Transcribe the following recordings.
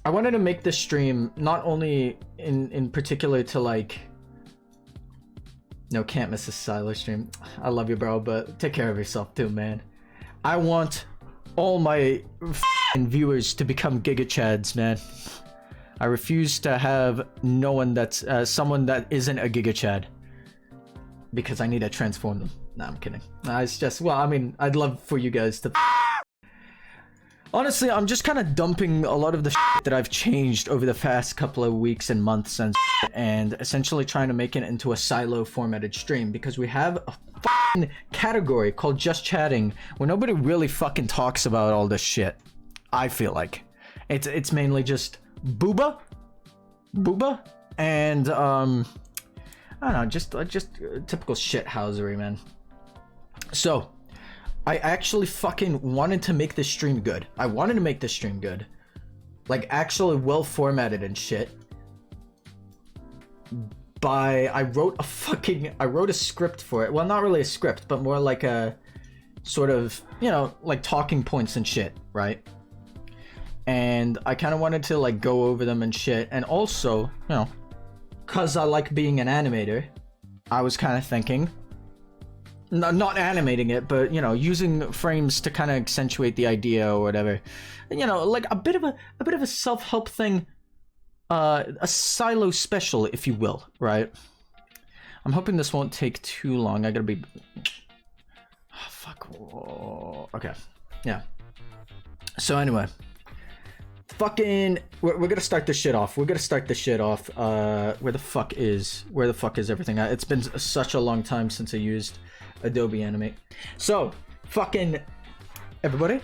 I wanted to make this stream not only in particular to like, no, can't miss a Silo stream. I love you, bro, but take care of yourself too, man. I want all my viewers to become Giga Chads, man. I refuse to have no one that's someone that isn't a Giga Chad, because I need to transform them. Nah, I'm kidding. Nah, it's just, well, I mean, I'd love for you guys to. Honestly, I'm just kind of dumping a lot of the shit that I've changed over the past couple of weeks and months and essentially trying to make it into a silo formatted stream, because we have a fucking category called Just Chatting where nobody really fucking talks about all this shit. I feel like it's mainly just booba, and I don't know, just typical shithousery, man. So I actually fucking wanted to make this stream good. I wanted to make this stream good. Like, actually well formatted and shit. I wrote a script for it. Well, not really a script, but more like a sort of, you know, like talking points and shit, right? And I kind of wanted to like go over them and shit. And also, you know, cause I like being an animator, I was kind of thinking, not animating it, but you know, using frames to kind of accentuate the idea or whatever. You know, like a bit of a self-help thing, a silo special, if you will, right? I'm hoping this won't take too long. I gotta be. Oh, fuck. Oh, okay. Yeah. So anyway, fucking, we're gonna start this shit off. Where the fuck is everything? It's been such a long time since I used Adobe Animate. So fucking everybody,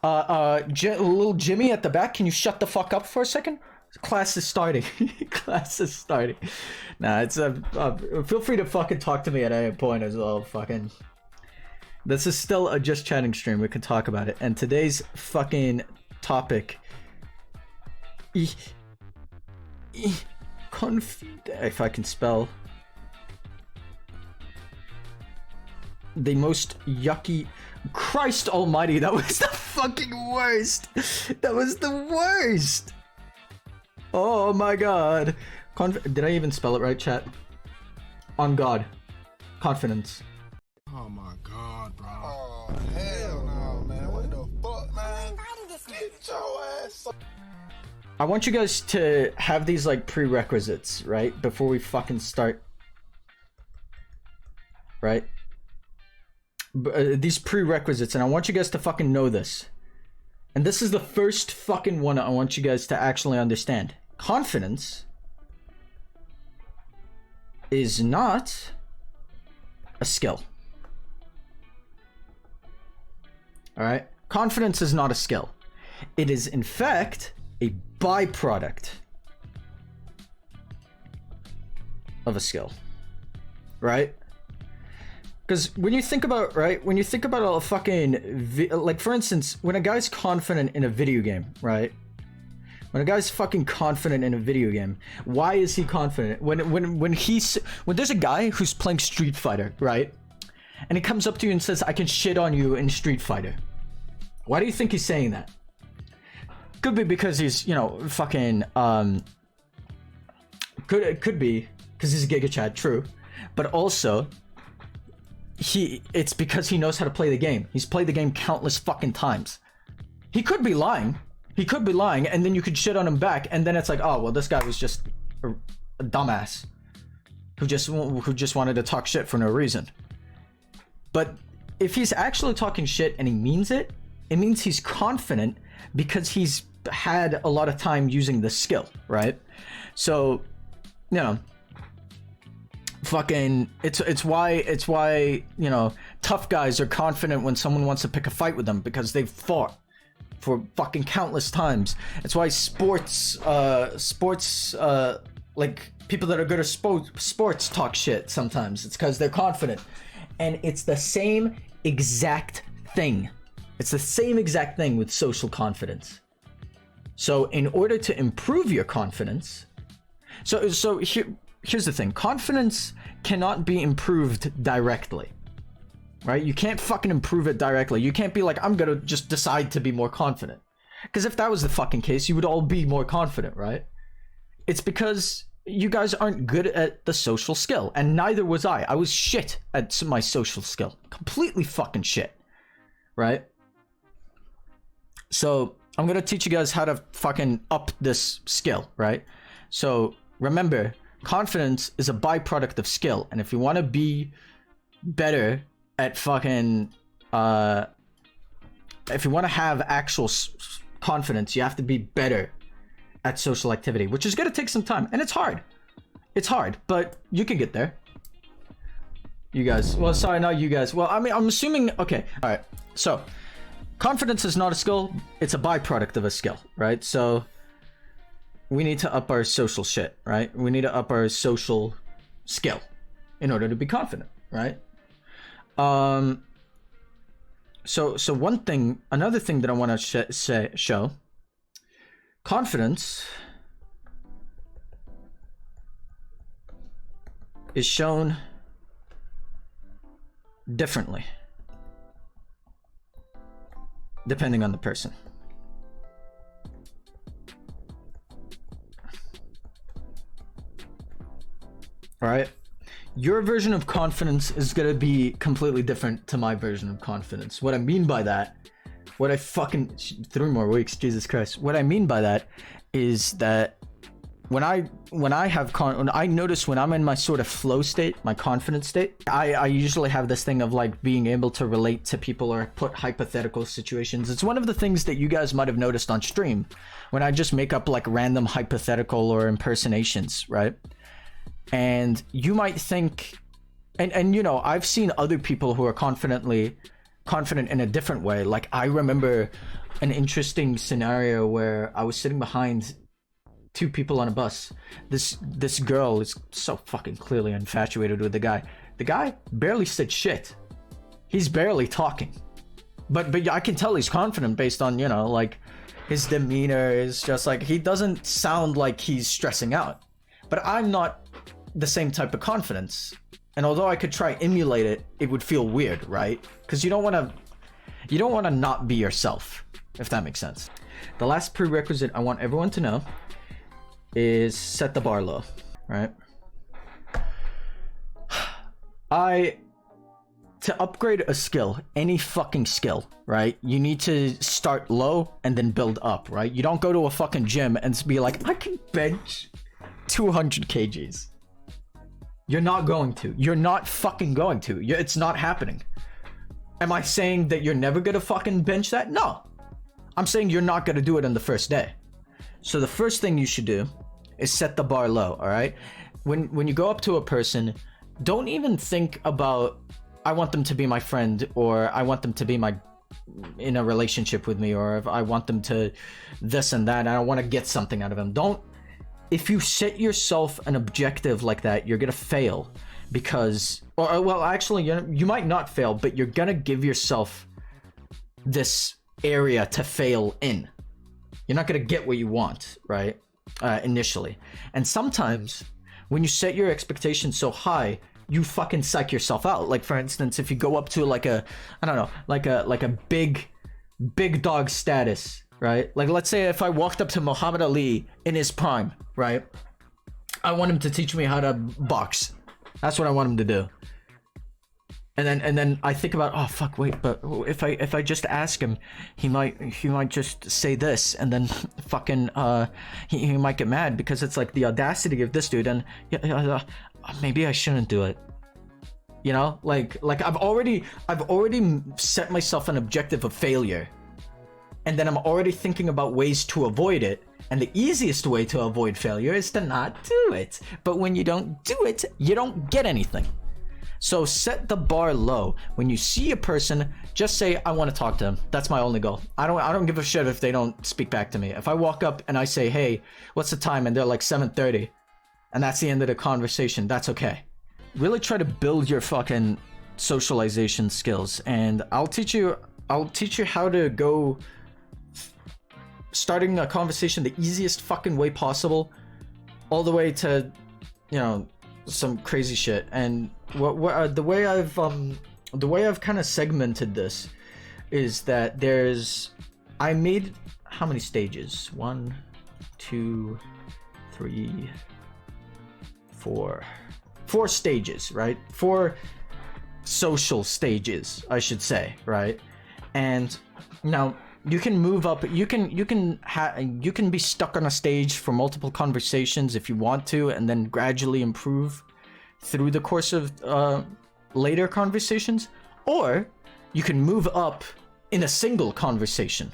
little Jimmy at the back, can you shut the fuck up for a second? Class is starting. Class is starting. Nah, it's feel free to fucking talk to me at any point as well. Fucking, this is still a Just Chatting stream. We can talk about it. And today's fucking topic, if I can spell, the most yucky. Christ almighty, that was the fucking worst. That was the worst. Oh my god. Did I even spell it right, chat? On God. Confidence. Oh my god, bro. Oh, hell no, man. What the fuck, man? Get your ass up. I want you guys to have these like prerequisites, right? Before we fucking start. Right? These prerequisites, and I want you guys to fucking know this. And this is the first fucking one I want you guys to actually understand. Confidence is not a skill. Alright? Confidence is not a skill. It is, in fact, a byproduct of a skill. Right? Because when you think about, right, when you think about a fucking, like for instance, when a guy's confident in a video game, right? When a guy's fucking confident in a video game, why is he confident? When there's a guy who's playing Street Fighter, right? And he comes up to you and says, I can shit on you in Street Fighter. Why do you think he's saying that? Could be because he's, you know, fucking, could be because he's a Giga Chad, true. But also, it's because he knows how to play the game. He's played the game countless fucking times. He could be lying. He could be lying, and then you could shit on him back, and then it's like, oh well, this guy was just a dumbass who just wanted to talk shit for no reason. But if he's actually talking shit and he means it, it means he's confident because he's had a lot of time using this skill, right? So, you know, fucking, it's why you know, tough guys are confident when someone wants to pick a fight with them, because they've fought for fucking countless times. It's why sports like people that are good at sports talk shit sometimes. It's because they're confident. And it's the same exact thing. It's the same exact thing with social confidence. So in order to improve your confidence, so here's the thing. Confidence cannot be improved directly, right? You can't fucking improve it directly. You can't be like, I'm gonna just decide to be more confident. Because if that was the fucking case, you would all be more confident, right? It's because you guys aren't good at the social skill, and neither was I. I was shit at my social skill. Completely fucking shit, right? So I'm gonna teach you guys how to fucking up this skill, right? So remember, confidence is a byproduct of skill, and if you want to be better at fucking if you want to have actual confidence, you have to be better at social activity, which is gonna take some time, and it's hard. It's hard, but you can get there. You guys, well, sorry, not you guys. Well, I mean, I'm assuming, okay, all right. So, confidence is not a skill; it's a byproduct of a skill, right? So, we need to up our social shit, right? We need to up our social skill in order to be confident, right? So another thing that I want to show, confidence is shown differently depending on the person. All right? Your version of confidence is gonna be completely different to my version of confidence. What I mean by that, 3 more weeks, Jesus Christ. What I mean by that is that when I notice when I'm in my sort of flow state, my confidence state, I usually have this thing of like being able to relate to people or put hypothetical situations. It's one of the things that you guys might have noticed on stream when I just make up like random hypothetical or impersonations, right? And you might think, and you know, I've seen other people who are confident in a different way. Like I remember an interesting scenario where I was sitting behind 2 people on a bus. This girl is so fucking clearly infatuated with the guy. The guy barely said shit. He's barely talking. But I can tell he's confident based on, you know, like his demeanor is just like, he doesn't sound like he's stressing out. But I'm not the same type of confidence, and although I could try emulate it, it would feel weird, right? Because you don't want to not be yourself, if that makes sense. The last prerequisite I want everyone to know is set the bar low, right? To upgrade a skill, any fucking skill, right? You need to start low and then build up, right? You don't go to a fucking gym and be like, I can bench 200 kgs. You're not going to. You're not fucking going to. It's not happening. Am I saying that you're never gonna fucking bench that? No. I'm saying you're not gonna do it on the first day. So the first thing you should do is set the bar low, all right? When you go up to a person, don't even think about, I want them to be my friend, or I want them to be in a relationship with me, or if I want them to this and that, and I want to get something out of them. If you set yourself an objective like that, you're gonna fail because, or well, actually, you might not fail, but you're gonna give yourself this area to fail in. You're not gonna get what you want, right? Initially. And sometimes when you set your expectations so high, you fucking psych yourself out. Like for instance, if you go up to like a, I don't know, like a big dog status, right? Like let's say if I walked up to Muhammad Ali in his prime, right? I want him to teach me how to box. That's what I want him to do. And then I think about, oh fuck, wait, but if I just ask him, he might just say this, and then fucking he might get mad because it's like the audacity of this dude, and maybe I shouldn't do it. You know, like I've already set myself an objective of failure, and then I'm already thinking about ways to avoid it. And the easiest way to avoid failure is to not do it. But when you don't do it, you don't get anything. So set the bar low. When you see a person, just say, I want to talk to them. That's my only goal. I don't give a shit if they don't speak back to me. If I walk up and I say, hey, what's the time? And they're like 7:30, and that's the end of the conversation, that's okay. Really try to build your fucking socialization skills, and I'll teach you how to go starting a conversation the easiest fucking way possible, all the way to, you know, some crazy shit. And the way I've kind of segmented this is that I made how many stages? 1, 2, 3, 4. 4 stages, right? 4 social stages, I should say, right? And now you can move up. You can be stuck on a stage for multiple conversations if you want to, and then gradually improve through the course of later conversations, or you can move up in a single conversation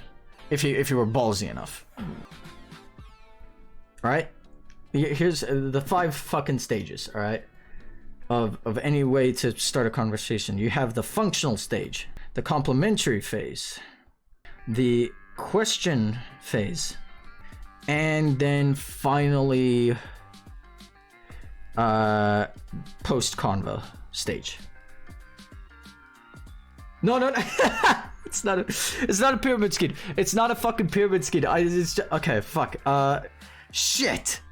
if you were ballsy enough. All right, here's the 5 fucking stages. All right, of any way to start a conversation. You have the functional stage, the complimentary phase, the question phase, and then finally post convo stage. No. It's not a pyramid scheme. It's not a fucking pyramid scheme. Okay, fuck. Shit.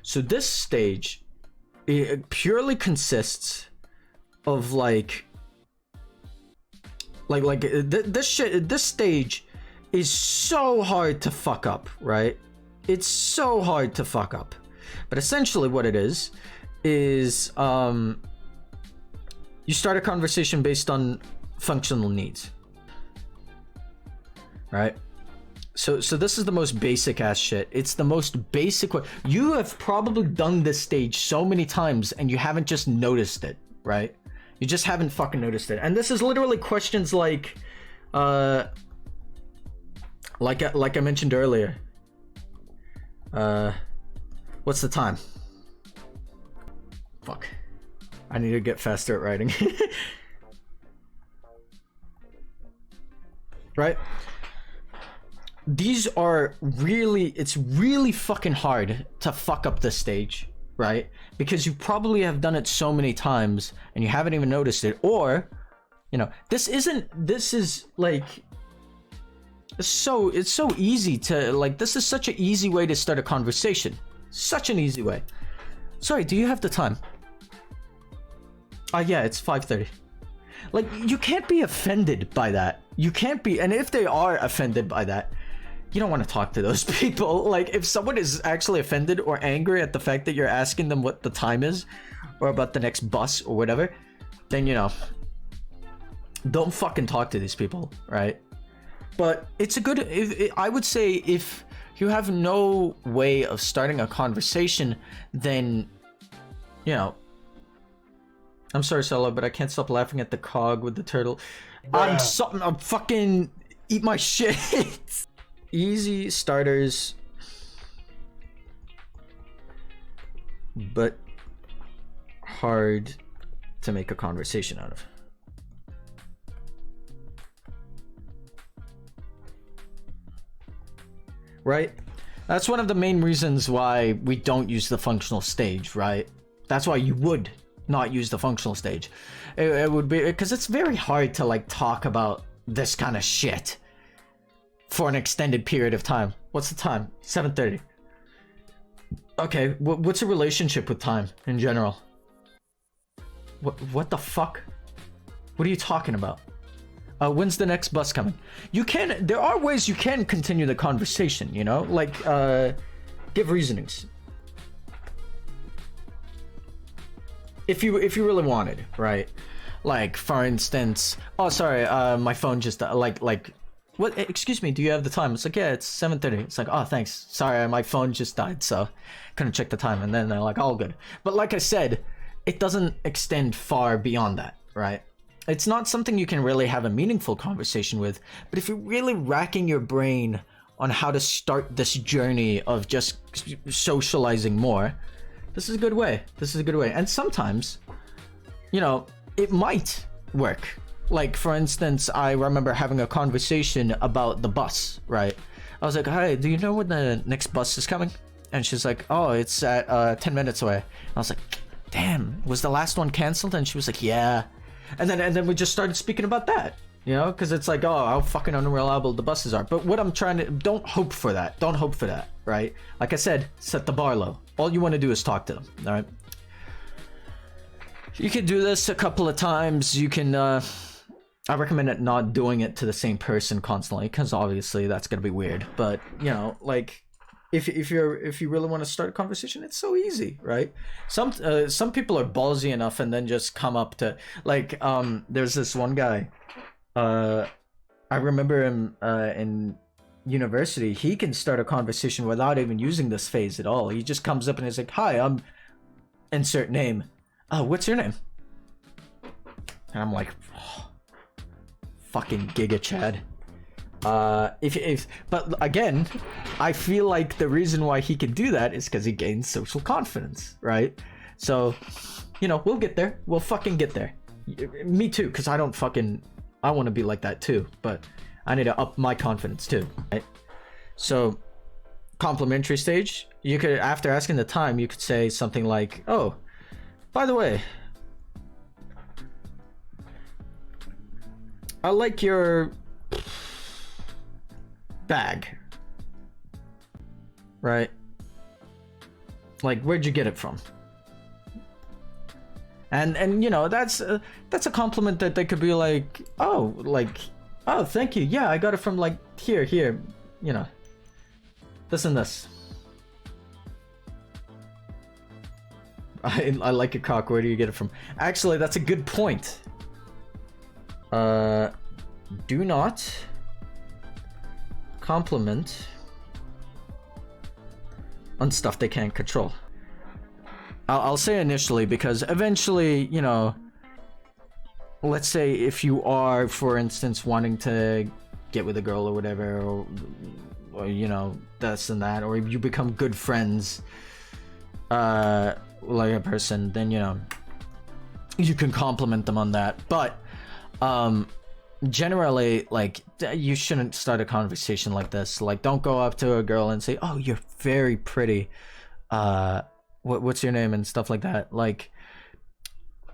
So this stage, it purely consists of this stage is so hard to fuck up, right? It's so hard to fuck up. But essentially what it is you start a conversation based on functional needs, right? So this is the most basic ass shit. It's the most basic way. You have probably done this stage so many times and you haven't just noticed it, right? You just haven't fucking noticed it. And this is literally questions like I mentioned earlier. What's the time? Fuck. I need to get faster at writing. Right? These are really, it's really fucking hard to fuck up this stage, right? Because you probably have done it so many times and you haven't even noticed it. Or, you know, this is like, it's so easy to, like, this is such an easy way to start a conversation. Such an easy way. Sorry, do you have the time? Yeah, it's 5:30. Like, you can't be offended by that. You can't be, and if they are offended by that, you don't want to talk to those people. Like, if someone is actually offended or angry at the fact that you're asking them what the time is, or about the next bus or whatever, then, you know, don't fucking talk to these people, right? But it's a good, I would say, if you have no way of starting a conversation, then, you know, I'm sorry, Solo, but I can't stop laughing at the cog with the turtle. I'm fucking eat my shit. Easy starters, but hard to make a conversation out of. Right? That's one of the main reasons why we don't use the functional stage, right? That's why you would not use the functional stage. It would be because it's very hard to, like, talk about this kind of shit for an extended period of time. What's the time? 7:30. Okay, what's your relationship with time in general? What the fuck? What are you talking about? When's the next bus coming? There are ways you can continue the conversation, you know? Like, give reasonings. If you really wanted, right? Like, for instance, oh, sorry, my phone just, what, excuse me, do you have the time? It's like, yeah, it's 7:30. It's like, oh, thanks. Sorry, my phone just died, so couldn't check the time. And then they're like, all good. But like I said, it doesn't extend far beyond that, right? It's not something you can really have a meaningful conversation with, but if you're really racking your brain on how to start this journey of just socializing more, this is a good way. This is a good way. And sometimes, you know, it might work. Like, for instance, I remember having a conversation about the bus, right? I was like, hi, do you know when the next bus is coming? And she's like, oh, it's at 10 minutes away. I was like, damn, was the last one canceled? And she was like, yeah. And then we just started speaking about that, you know, because it's like, oh, how fucking unreliable the buses are. But what I'm trying to, don't hope for that. Don't hope for that, right? Like I said, set the bar low. All you want to do is talk to them, all right? You can do this a couple of times. You can I recommend it not doing it to the same person constantly, because obviously that's gonna be weird. But you know, like if you really want to start a conversation, it's so easy, right? Some people are ballsy enough and then just come up to like there's this one guy, I remember him in university. He can start a conversation without even using this phase at all. He just comes up and he's like, "Hi, I'm insert name. What's your name?" And I'm like, oh, fucking Giga Chad. But again, I feel like the reason why he can do that is because he gains social confidence, right? So, you know, we'll get there. We'll fucking get there. Me too, because I want to be like that too, but I need to up my confidence too, right? So, complimentary stage, you could, after asking the time, you could say something like, "Oh, by the way, I like your bag," right? Like, where'd you get it from? And you know, that's a compliment that they could be like, "Oh, like, oh, thank you. Yeah, I got it from like here, you know, this and this. I like your cock. Where do you get it from?" Actually, that's a good point. Do not compliment on stuff they can't control. I'll say initially, because eventually, you know, let's say if you are, for instance, wanting to get with a girl or whatever, or you know, this and that, or you become good friends, like a person, then, you know, you can compliment them on that. But generally, like, you shouldn't start a conversation like this. Like, don't go up to a girl and say, "Oh, you're very pretty, what's your name?" and stuff like that. Like,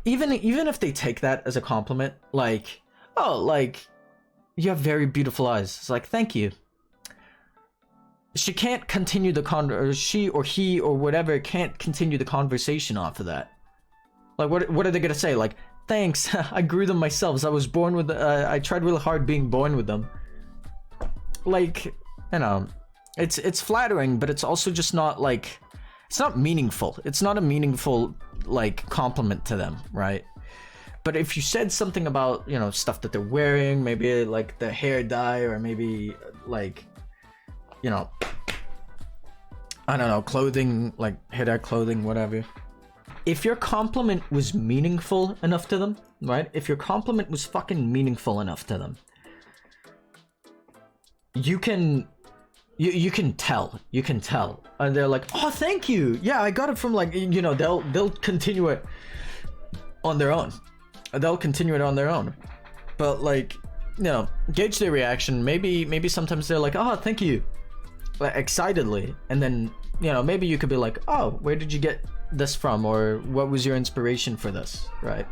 even if they take that as a compliment, like, "Oh, like, you have very beautiful eyes," it's like, "Thank you." She can't continue the or she or he or whatever can't continue the conversation off of that. Like, what are they gonna say? Like, "Thanks, I grew them myself. I was born with. I tried really hard being born with them." Like, you know, it's flattering, but it's also just not like, it's not meaningful. It's not a meaningful like compliment to them, right? But if you said something about, you know, stuff that they're wearing, maybe like the hair dye, or maybe like, you know, I don't know, clothing, like hair dye, clothing, whatever. If your compliment was meaningful enough to them, right? If your compliment was fucking meaningful enough to them, you can tell. You can tell. And they're like, "Oh, thank you. Yeah, I got it from," like, you know, they'll continue it on their own. They'll continue it on their own. But like, you know, gauge their reaction. Maybe sometimes they're like, "Oh, thank you," like, excitedly, and then, you know, maybe you could be like, "Oh, where did you get this from?" or "What was your inspiration for this?" right?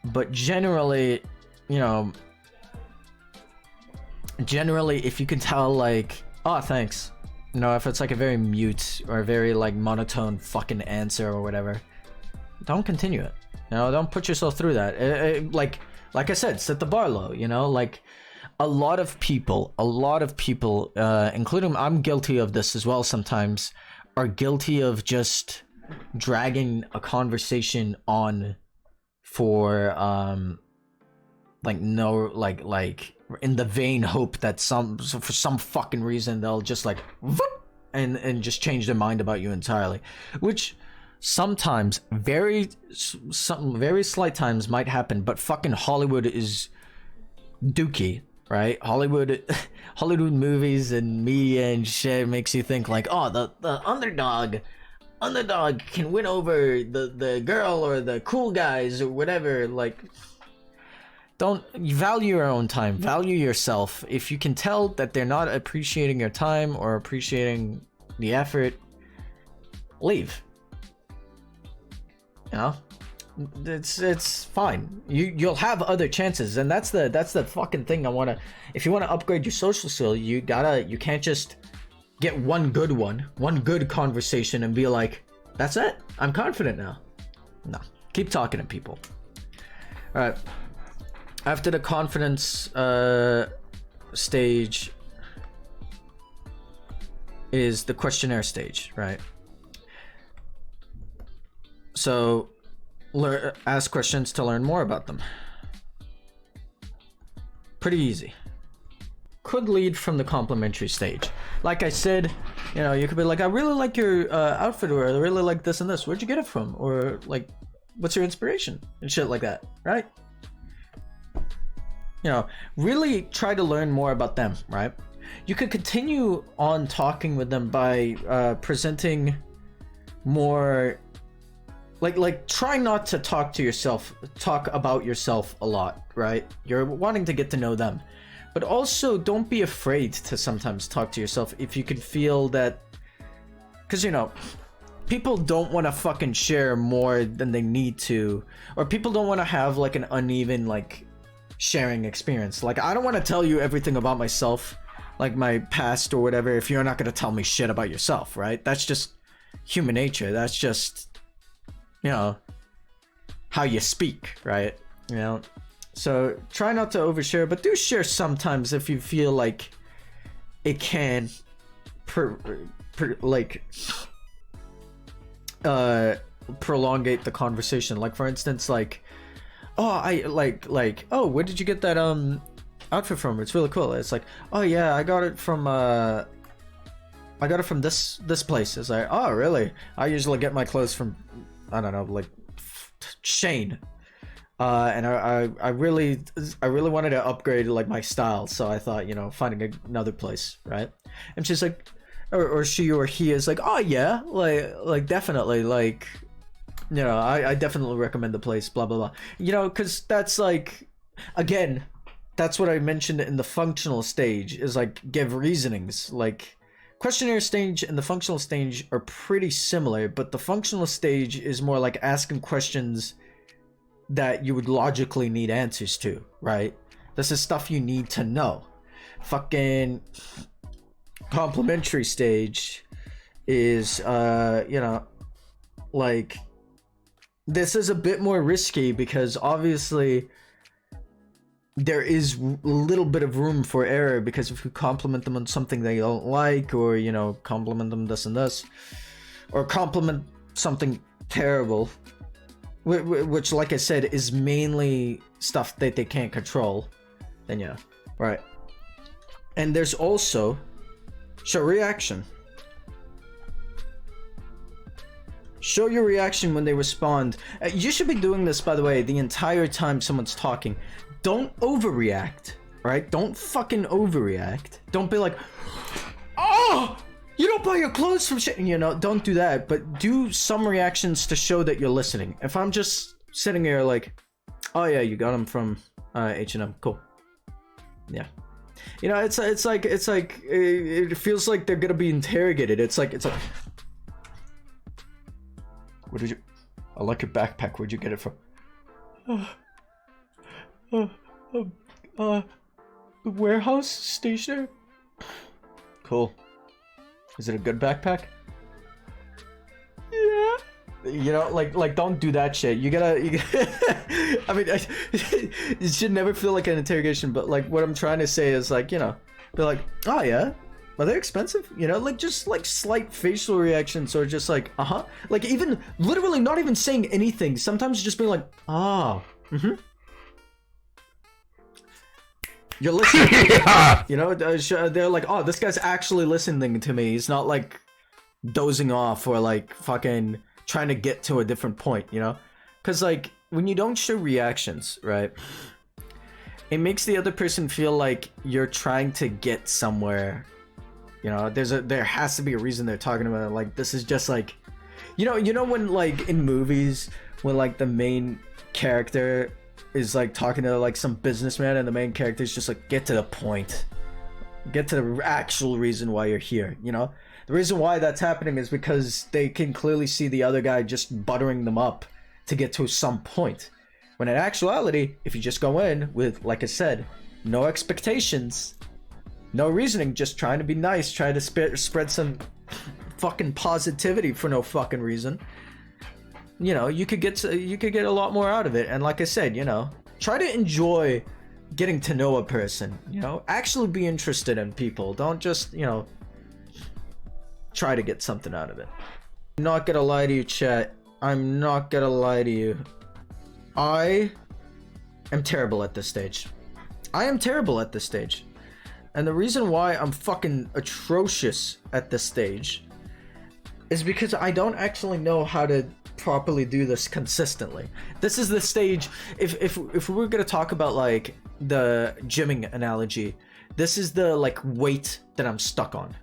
But generally, you know, if you can tell, like, "Oh, thanks," you know, if it's like a very mute or a very like monotone fucking answer or whatever, don't continue it. You know, don't put yourself through that. Like I said, set the bar low. You know, like, a lot of people, including, I'm guilty of this as well sometimes, are guilty of just dragging a conversation on for like, no, like in the vain hope that for some fucking reason they'll just like whoop, and just change their mind about you entirely, which sometimes, some very slight times might happen. But fucking Hollywood is dookie, right? Hollywood movies and media and shit makes you think like, "Oh, the underdog can win over the girl or the cool guys or whatever." Like, don't value your own time, value yourself. If you can tell that they're not appreciating your time or appreciating the effort, leave. You know, it's fine. You'll have other chances, and that's the fucking thing. If you want to upgrade your social skill, you can't just get one good conversation and be like, "That's it, I'm confident now." No, keep talking to people. All right, After the confidence stage is the questionnaire stage, right? So ask questions to learn more about them. Pretty easy. Could lead from the complimentary stage. Like I said, you know, you could be like, I really like your outfit, or I really like this and this. Where'd you get it from? Or like, what's your inspiration? And shit like that, right? You know, really try to learn more about them, right? You could continue on talking with them by presenting more, like try not to talk about yourself a lot, right? You're wanting to get to know them. But also don't be afraid to sometimes talk to yourself if you can feel that, because you know, people don't want to fucking share more than they need to, or people don't want to have like an uneven like sharing experience. Like, I don't want to tell you everything about myself, like my past or whatever, if you're not going to tell me shit about yourself, right? That's just human nature. That's just, you know, how you speak, right? You know, so try not to overshare, but do share sometimes if you feel like it can prolongate the conversation. Like, for instance, like, oh, I like oh, where did you get that outfit from? It's really cool. It's like, oh yeah, I got it from this place. It's like, oh really? I usually get my clothes from, I don't know, like Shane. And I really wanted to upgrade like my style, so I thought, you know, finding another place, right? And she's like, or she or he is like, oh yeah, like definitely, like, you know, I definitely recommend the place, blah blah blah. You know, because that's like, again, that's what I mentioned in the functional stage, is like give reasonings. Like, questionnaire stage and the functional stage are pretty similar, but the functional stage is more like asking questions that you would logically need answers to, right? This is stuff you need to know. Fucking complimentary stage is you know, like, this is a bit more risky because obviously there is a little bit of room for error, because if you compliment them on something they don't like, or, you know, compliment them this and this, or compliment something terrible, which, like I said, is mainly stuff that they can't control, then yeah, right. And there's also show reaction. Show your reaction when they respond. You should be doing this, by the way, the entire time someone's talking. Don't overreact, right? Don't fucking overreact. Don't be like, oh, you don't buy your clothes from shit, you know, don't do that, but do some reactions to show that you're listening. If I'm just sitting here like, oh yeah, you got them from H&M, cool. Yeah. You know, it's like it feels like they're gonna be interrogated. It's like, what did you, I like your backpack, where'd you get it from? The warehouse stationer? Cool. Is it a good backpack? Yeah. You know, like don't do that shit. You gotta I mean, it should never feel like an interrogation, but like what I'm trying to say is, like, you know, be like, oh yeah, are they expensive? You know, like just like slight facial reactions, or just like, uh-huh. Like, even literally not even saying anything. Sometimes just being like, oh, mm-hmm. You're listening. Yeah. You know, they're like, oh, this guy's actually listening to me. He's not like dozing off or like fucking trying to get to a different point, you know? Because like when you don't show reactions, right, it makes the other person feel like you're trying to get somewhere. You know, there has to be a reason they're talking about it. Like, this is just like, you know when like in movies when like the main character is like talking to like some businessman, and the main character is just like, get to the point, get to the actual reason why you're here. You know, the reason why that's happening is because they can clearly see the other guy just buttering them up to get to some point, when in actuality, if you just go in with, like I said, no expectations, no reasoning, just trying to be nice, trying to spread some fucking positivity for no fucking reason, you know, you could get a lot more out of it. And like I said, you know, try to enjoy getting to know a person, you know? Actually be interested in people. Don't just, you know, try to get something out of it. I'm not gonna lie to you, chat. I'm not gonna lie to you. I am terrible at this stage. I am terrible at this stage. And the reason why I'm fucking atrocious at this stage is because I don't actually know how to properly do this consistently. This is the stage, if we're gonna talk about like the gymming analogy, this is the like weight that I'm stuck on.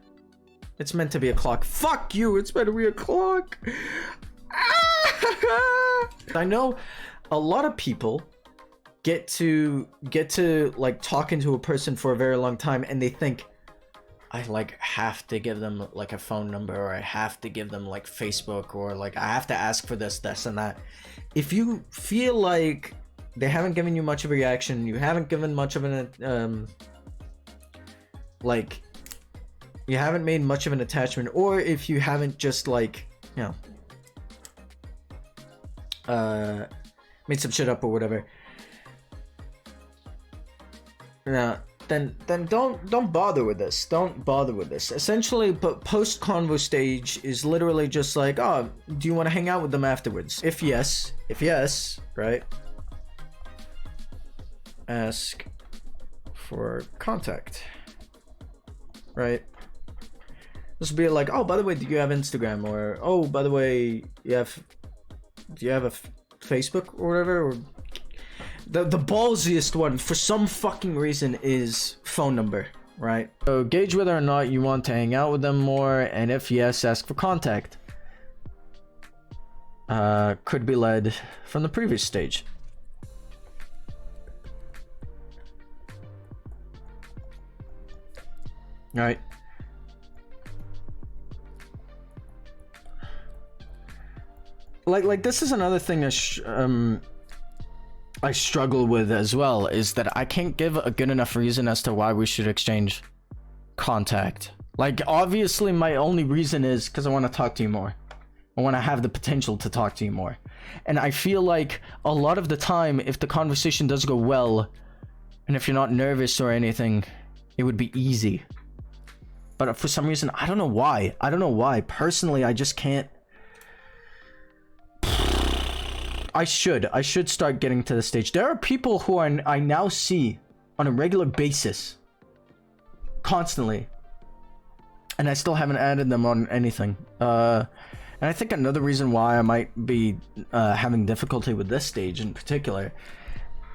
It's meant to be a clock. Fuck you, it's meant to be a clock. I know a lot of people get to like talking to a person for a very long time and they think I like have to give them like a phone number, or I have to give them like Facebook, or like I have to ask for this and that. If you feel like they haven't given you much of a reaction, you haven't given much of an like you haven't made much of an attachment, or if you haven't just like, you know, made some shit up or whatever, then don't bother with this. Don't bother with this. Essentially, but post convo stage is literally just like, oh, do you want to hang out with them afterwards? If yes, right? Ask for contact, right? This would be like, oh, by the way, do you have Instagram? Or, oh, by the way, do you have a Facebook or whatever? Or the ballsiest one for some fucking reason is phone number, right? So gauge whether or not you want to hang out with them more, and if yes, ask for contact. Could be led from the previous stage. All right. Like this is another thing that I struggle with as well, is that I can't give a good enough reason as to why we should exchange contact. Like, obviously my only reason is because I want to talk to you more. I want to have the potential to talk to you more. And I feel like a lot of the time, if the conversation does go well, and if you're not nervous or anything, it would be easy. But for some reason, I don't know why. Personally, I just can't. I should start getting to the stage. There are people who I now see on a regular basis, constantly, and I still haven't added them on anything. And I think another reason why I might be having difficulty with this stage in particular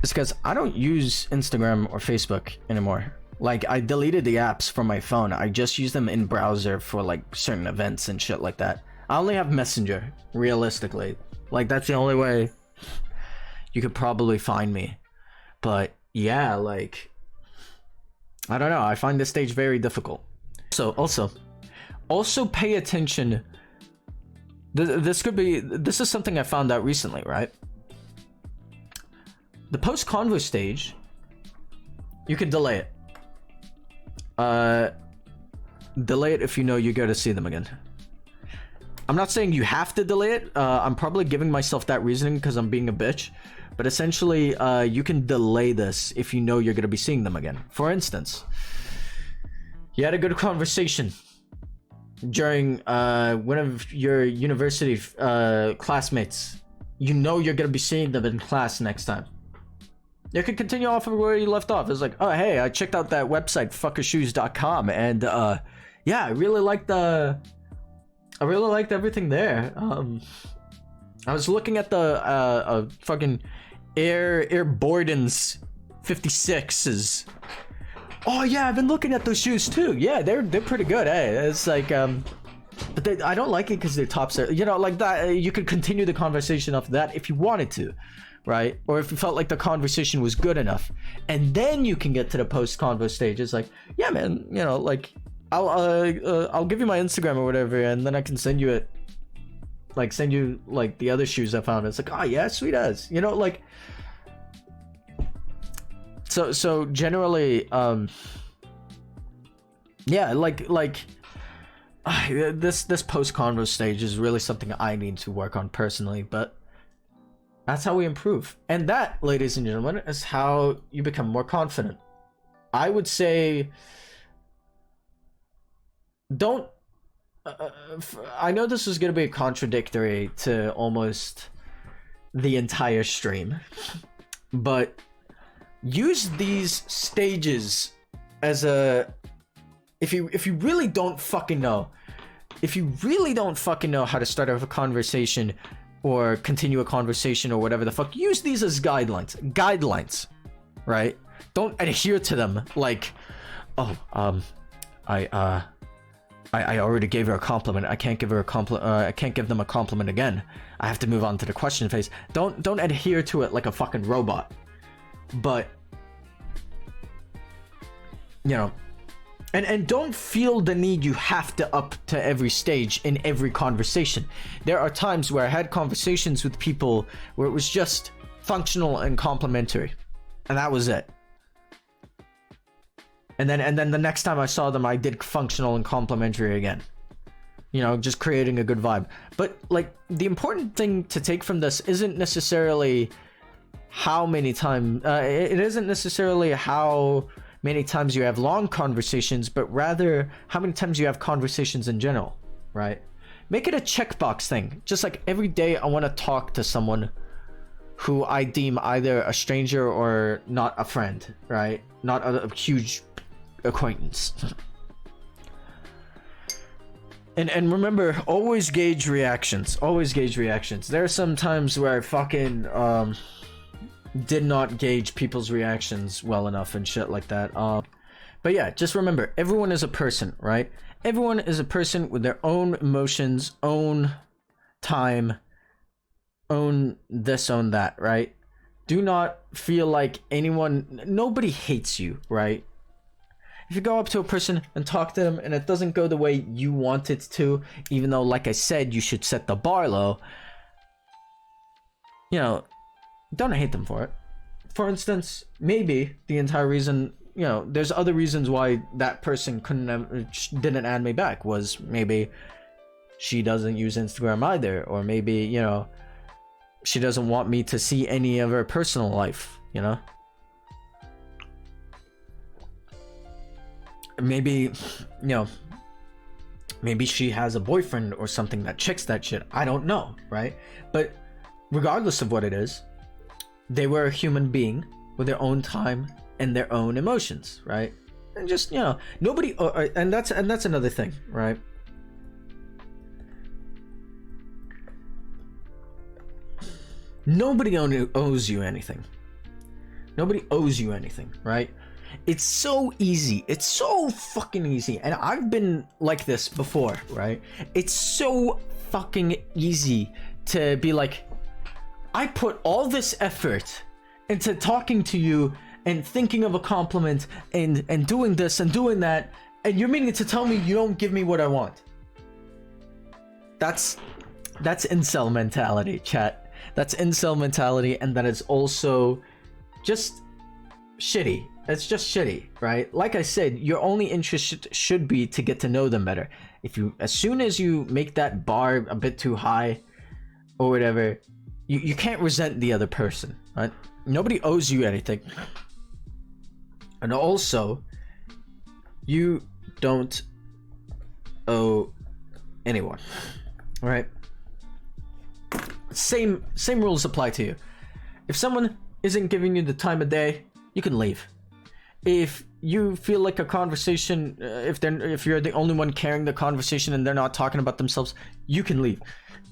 is because I don't use Instagram or Facebook anymore. Like, I deleted the apps from my phone. I just use them in browser for like certain events and shit like that. I only have Messenger, realistically. Like, that's the only way you could probably find me. But yeah, like, I don't know, I find this stage very difficult. So also pay attention. This is something I found out recently, right? The post convo stage, you can delay it. Delay it if you know you're going to see them again. I'm not saying you have to delay it. I'm probably giving myself that reasoning because I'm being a bitch. But essentially, you can delay this if you know you're going to be seeing them again. For instance, you had a good conversation during one of your university classmates. You know you're going to be seeing them in class next time. You can continue off of where you left off. It's like, oh, hey, I checked out that website, fuckershoes.com. And yeah, I really liked everything there. I was looking at the fucking Air Borden's 56s. Oh yeah, I've been looking at those shoes too. Yeah, they're pretty good. Hey, it's like but I don't like it because they're top set. You know, like that. You could continue the conversation off that if you wanted to, right? Or if you felt like the conversation was good enough, and then you can get to the post convo stage. It's like, yeah, man, you know, like, I'll give you my Instagram or whatever, and then I can send you it. Like, send you like the other shoes I found. It's like, oh yeah, sweet as, you know, like. So generally, yeah, like this post convo stage is really something I need to work on personally. But That's how we improve. And that, ladies and gentlemen, is how you become more confident. I would say, don't... I know this is going to be contradictory to almost the entire stream, but use these stages as a... If you really don't fucking know, how to start off a conversation or continue a conversation or whatever the fuck, use these as guidelines, right? Don't adhere to them like, oh, I already gave her a compliment. I can't give her a compliment. I can't give them a compliment again. I have to move on to the question phase. Don't adhere to it like a fucking robot. But, you know, and don't feel the need you have to up to every stage in every conversation. There are times where I had conversations with people where it was just functional and complimentary, and that was it. And then the next time I saw them, I did functional and complimentary again. You know, just creating a good vibe. But like, the important thing to take from this isn't necessarily how many times. It isn't necessarily how many times you have long conversations, but rather how many times you have conversations in general, right? Make it a checkbox thing. Just like every day I want to talk to someone who I deem either a stranger or not a friend, right? Not a huge acquaintance. And remember, always gauge reactions. There are some times where I fucking did not gauge people's reactions well enough and shit like that. But yeah, just remember, everyone is a person, right? Everyone is a person with their own emotions, own time, own this, own that, right? Do not feel like nobody hates you, right? If you go up to a person and talk to them and it doesn't go the way you want it to, even though, like I said, you should set the bar low, you know, don't hate them for it. For instance, maybe the entire reason, you know, there's other reasons why that person didn't add me back, was maybe she doesn't use Instagram either, or maybe, you know, she doesn't want me to see any of her personal life, you know? Maybe, you know, maybe she has a boyfriend or something that checks that shit. I don't know, right? But regardless of what it is, they were a human being with their own time and their own emotions, right? And just, you know, nobody, and that's another thing, right? Nobody owes you anything. Nobody owes you anything, right? It's so easy. It's so fucking easy. And I've been like this before, right? It's so fucking easy to be like, I put all this effort into talking to you and thinking of a compliment and doing this and doing that, and you're meaning to tell me you don't give me what I want. That's incel mentality, chat. That's incel mentality, and that is also just shitty. It's just shitty, right? Like I said, your only interest should be to get to know them better. As soon as you make that bar a bit too high or whatever, you can't resent the other person, right? Nobody owes you anything. And also, you don't owe anyone, right? Same rules apply to you. If someone isn't giving you the time of day, you can leave. If you feel like a conversation, if you're the only one carrying the conversation and they're not talking about themselves, you can leave.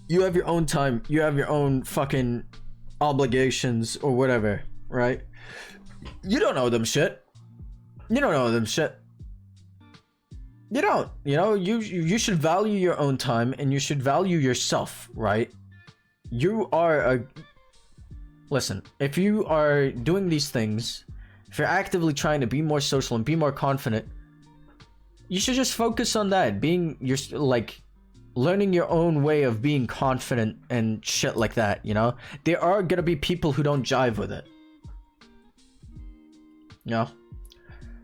You have your own time. You have your own fucking obligations or whatever, right? You don't owe them shit. You don't owe them shit. You don't. You know, you should value your own time and you should value yourself, right? Listen, if you are doing these things, if you're actively trying to be more social and be more confident, you should just focus on that. Learning your own way of being confident and shit like that, you know? There are gonna be people who don't jive with it. You know?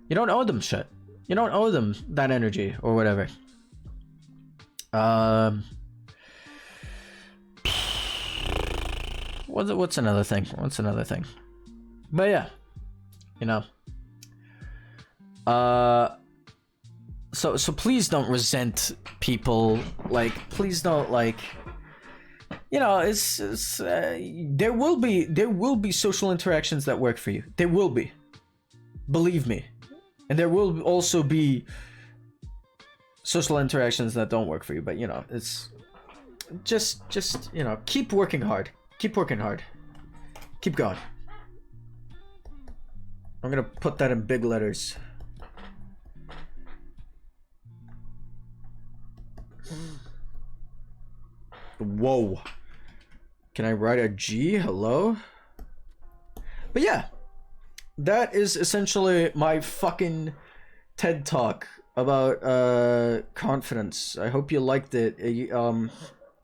You don't owe them shit. You don't owe them that energy or whatever. What What's another thing? What's another thing? But yeah, you know. So please don't resent people. Like, please don't, like, you know, there will be social interactions that work for you. There will be, believe me, and there will also be social interactions that don't work for you. But you know, it's just you know, keep working hard. Keep working hard. Keep going. I'm gonna put that in big letters. Whoa. Can I write a G? Hello? But yeah, that is essentially my fucking TED talk about confidence. I hope you liked it.